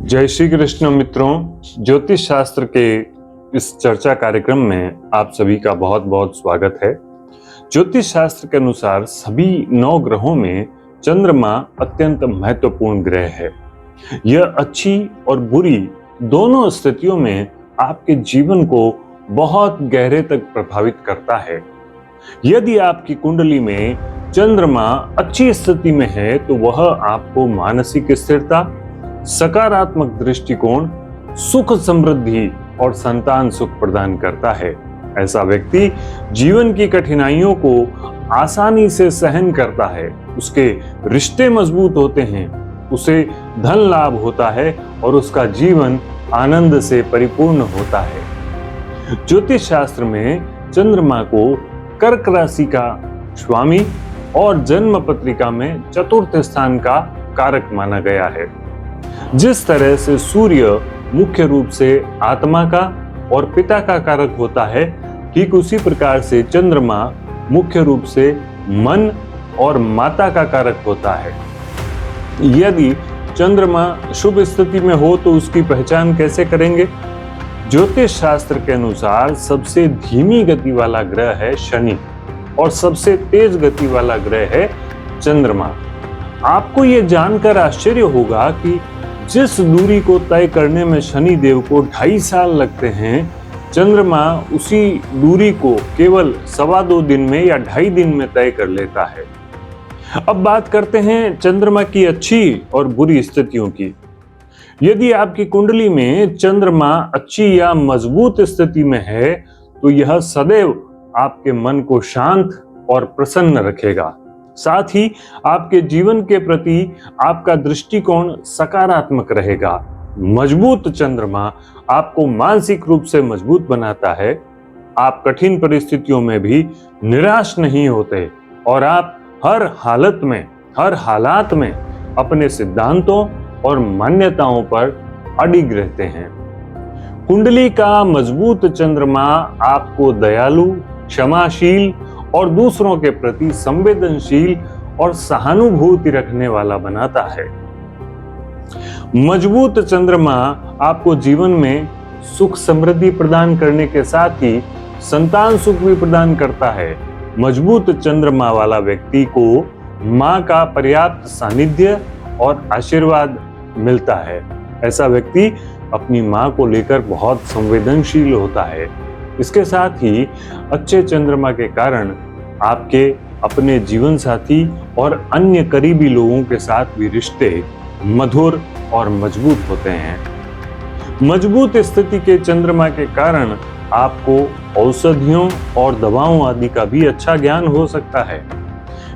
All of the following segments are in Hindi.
जय श्री कृष्ण मित्रों, ज्योतिष शास्त्र के इस चर्चा कार्यक्रम में आप सभी का बहुत बहुत स्वागत है। ज्योतिष शास्त्र के अनुसार सभी 9 ग्रहों में चंद्रमा अत्यंत महत्वपूर्ण ग्रह है। यह अच्छी और बुरी दोनों स्थितियों में आपके जीवन को बहुत गहरे तक प्रभावित करता है। यदि आपकी कुंडली में चंद्रमा अच्छी स्थिति में है तो वह आपको मानसिक स्थिरता, सकारात्मक दृष्टिकोण, सुख समृद्धि और संतान सुख प्रदान करता है। ऐसा व्यक्ति जीवन की कठिनाइयों को आसानी से सहन करता है, उसके रिश्ते मजबूत होते हैं, उसे धन लाभ होता है और उसका जीवन आनंद से परिपूर्ण होता है। ज्योतिष शास्त्र में चंद्रमा को कर्क राशि का स्वामी और जन्म पत्रिका में चतुर्थ स्थान का कारक माना गया है। जिस तरह से सूर्य मुख्य रूप से आत्मा का और पिता का कारक होता है, ठीक उसी प्रकार से चंद्रमा मुख्य रूप से मन और माता का कारक होता है। यदि चंद्रमा शुभ स्थिति में हो तो उसकी पहचान कैसे करेंगे? ज्योतिष शास्त्र के अनुसार सबसे धीमी गति वाला ग्रह है शनि और सबसे तेज गति वाला ग्रह है चंद्रमा। आपको यह जानकर आश्चर्य होगा कि जिस दूरी को तय करने में शनि देव को 2.5 साल लगते हैं, चंद्रमा उसी दूरी को केवल 2.25 दिन में या 2.5 दिन में तय कर लेता है। अब बात करते हैं चंद्रमा की अच्छी और बुरी स्थितियों की। यदि आपकी कुंडली में चंद्रमा अच्छी या मजबूत स्थिति में है तो यह सदैव आपके मन को शांत और प्रसन्न रखेगा। साथ ही आपके जीवन के प्रति आपका दृष्टिकोण सकारात्मक रहेगा। मजबूत चंद्रमा आपको मानसिक रूप से मजबूत बनाता है। आप कठिन परिस्थितियों में भी निराश नहीं होते और आप हर हालात में अपने सिद्धांतों और मान्यताओं पर अडिग रहते हैं। कुंडली का मजबूत चंद्रमा आपको दयालु, क्षमाशील और दूसरों के प्रति संवेदनशील और सहानुभूति रखने वाला बनाता है। मजबूत चंद्रमा आपको जीवन में सुख समृद्धि प्रदान करने के साथ ही संतान सुख भी प्रदान करता है। मजबूत चंद्रमा वाला व्यक्ति को मां का पर्याप्त सानिध्य और आशीर्वाद मिलता है। ऐसा व्यक्ति अपनी मां को लेकर बहुत संवेदनशील होता है। इसके साथ ही अच्छे चंद्रमा के कारण आपके अपने जीवन साथी और अन्य करीबी लोगों के साथ भी रिश्ते मधुर और मजबूत होते हैं। मजबूत स्थिति के चंद्रमा के कारण आपको औषधियों और दवाओं आदि का भी अच्छा ज्ञान हो सकता है।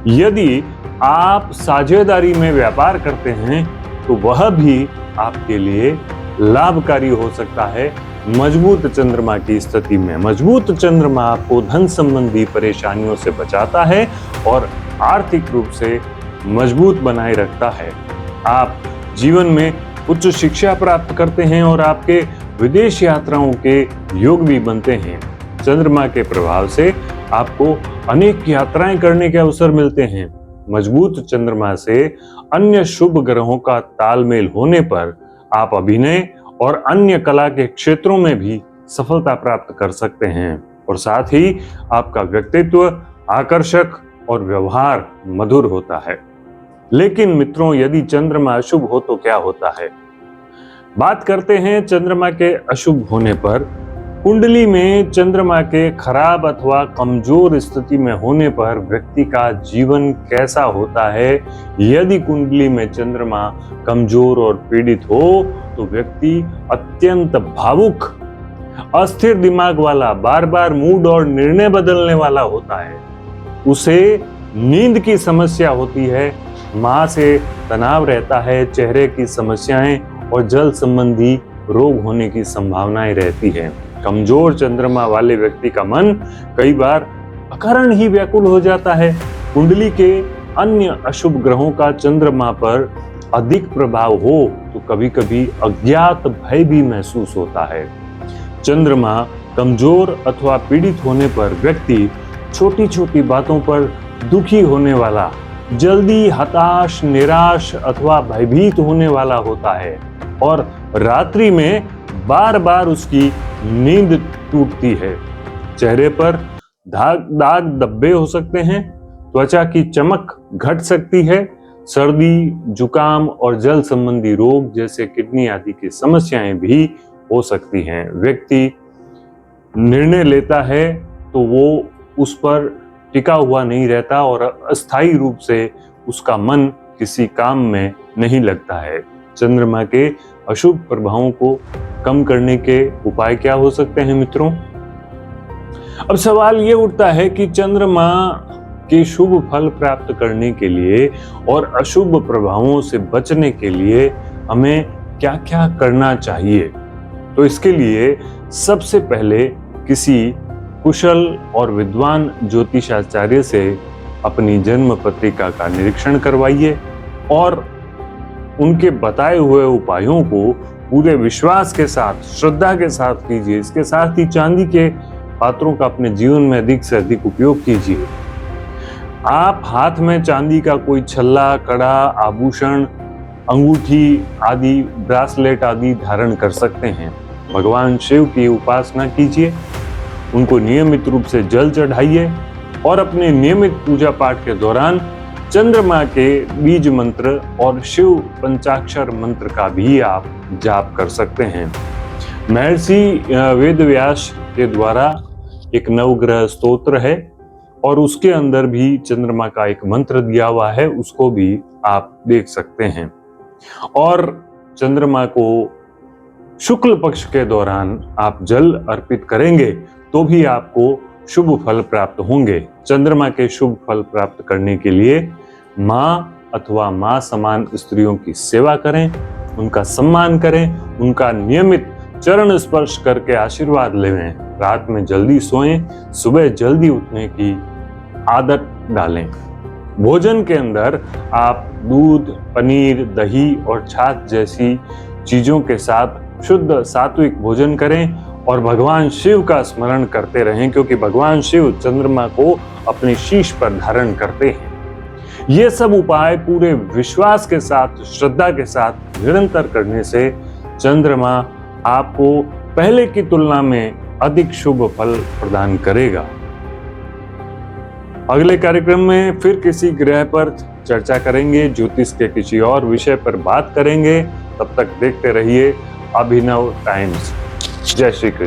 यदि आप साझेदारी में व्यापार करते हैं तो वह भी आपके लिए लाभकारी हो सकता है। मजबूत चंद्रमा की स्थिति में मजबूत चंद्रमा आपको धन संबंधी परेशानियों से बचाता है और आर्थिक रूप से मजबूत बनाए रखता है। आप जीवन में उच्च शिक्षा प्राप्त करते हैं और आपके विदेश यात्राओं के योग भी बनते हैं। चंद्रमा के प्रभाव से आपको अनेक यात्राएं करने के अवसर मिलते हैं। मजबूत चंद्रमा से अन्य शुभ ग्रहों का तालमेल होने पर आप अभिनय और अन्य कला के क्षेत्रों में भी सफलता प्राप्त कर सकते हैं और साथ ही आपका व्यक्तित्व आकर्षक और व्यवहार मधुर होता है। लेकिन मित्रों, यदि चंद्रमा अशुभ हो तो क्या होता है? बात करते हैं चंद्रमा के अशुभ होने पर। कुंडली में चंद्रमा के खराब अथवा कमजोर स्थिति में होने पर व्यक्ति का जीवन कैसा होता है? यदि कुंडली में चंद्रमा कमजोर और पीड़ित हो तो व्यक्ति अत्यंत भावुक, अस्थिर दिमाग वाला, बार बार मूड और निर्णय बदलने वाला होता है। उसे नींद की समस्या होती है, मां से तनाव रहता है, चेहरे की समस्याएं और जल संबंधी रोग होने की संभावनाएं रहती है। कमजोर चंद्रमा वाले व्यक्ति का मन कई बार अकारण ही व्याकुल हो जाता है। कुंडली के अन्य अशुभ ग्रहों का चंद्रमा पर अधिक प्रभाव हो तो कभी कभी अज्ञात भय भी महसूस होता है। चंद्रमा कमजोर अथवा पीड़ित होने पर व्यक्ति छोटी छोटी बातों पर दुखी होने वाला, जल्दी हताश, निराश अथवा भयभीत होने वाला होता है। और रात्रि में बार बार उसकी नींद टूटती है। चेहरे पर दाग धब्बे हो सकते हैं, त्वचा की चमक घट सकती है, सर्दी, जुकाम और जल संबंधी रोग जैसे किडनी आदि की समस्याएं भी हो सकती हैं। व्यक्ति निर्णय लेता है तो वो उस पर टिका हुआ नहीं रहता और अस्थायी रूप से उसका मन किसी काम में नहीं लगता है। चंद्रमा के अशुभ प्रभावों को कम करने के उपाय क्या हो सकते हैं मित्रों? अब सवाल ये उठता है कि चंद्रमा के शुभ फल प्राप्त करने के लिए और अशुभ प्रभावों से बचने के लिए हमें क्या क्या करना चाहिए। तो इसके लिए सबसे पहले किसी कुशल और विद्वान ज्योतिषाचार्य से अपनी जन्म पत्रिका का निरीक्षण करवाइए और उनके बताए हुए उपायों को पूरे विश्वास के साथ, श्रद्धा के साथ कीजिए। इसके साथ ही चांदी के पात्रों का अपने जीवन में अधिक से अधिक उपयोग कीजिए। आप हाथ में चांदी का कोई छल्ला, कड़ा, आभूषण, अंगूठी आदि, ब्रासलेट आदि धारण कर सकते हैं। भगवान शिव की उपासना कीजिए, उनको नियमित रूप से जल चढ़ाइए और अपने नियमित पूजा पाठ के दौरान चंद्रमा के बीज मंत्र और शिव पंचाक्षर मंत्र का भी आप जाप कर सकते हैं। महर्षि वेदव्यास के द्वारा एक नवग्रह स्तोत्र है और उसके अंदर भी चंद्रमा का एक मंत्र दिया हुआ है, उसको भी आप देख सकते हैं। और चंद्रमा को शुक्ल पक्ष के दौरान आप जल अर्पित करेंगे तो भी आपको शुभ फल प्राप्त होंगे। चंद्रमा के शुभ फल प्राप्त करने के लिए माँ अथवा माँ समान स्त्रियों की सेवा करें, उनका सम्मान करें, उनका नियमित चरण स्पर्श करके आशीर्वाद लें। रात में जल्दी सोएं, सुबह जल्दी उठने की आदत डालें। भोजन के अंदर आप दूध, पनीर, दही और छाछ जैसी चीजों के साथ शुद्ध सात्विक भोजन करें और भगवान शिव का स्मरण करते रहें, क्योंकि भगवान शिव चंद्रमा को अपने शीश पर धारण करते हैं। ये सब उपाय पूरे विश्वास के साथ, श्रद्धा के साथ निरंतर करने से चंद्रमा आपको पहले की तुलना में अधिक शुभ फल प्रदान करेगा। अगले कार्यक्रम में फिर किसी ग्रह पर चर्चा करेंगे, ज्योतिष के किसी और विषय पर बात करेंगे। तब तक देखते रहिए अभिनव टाइम्स। जय श्री कृष्ण।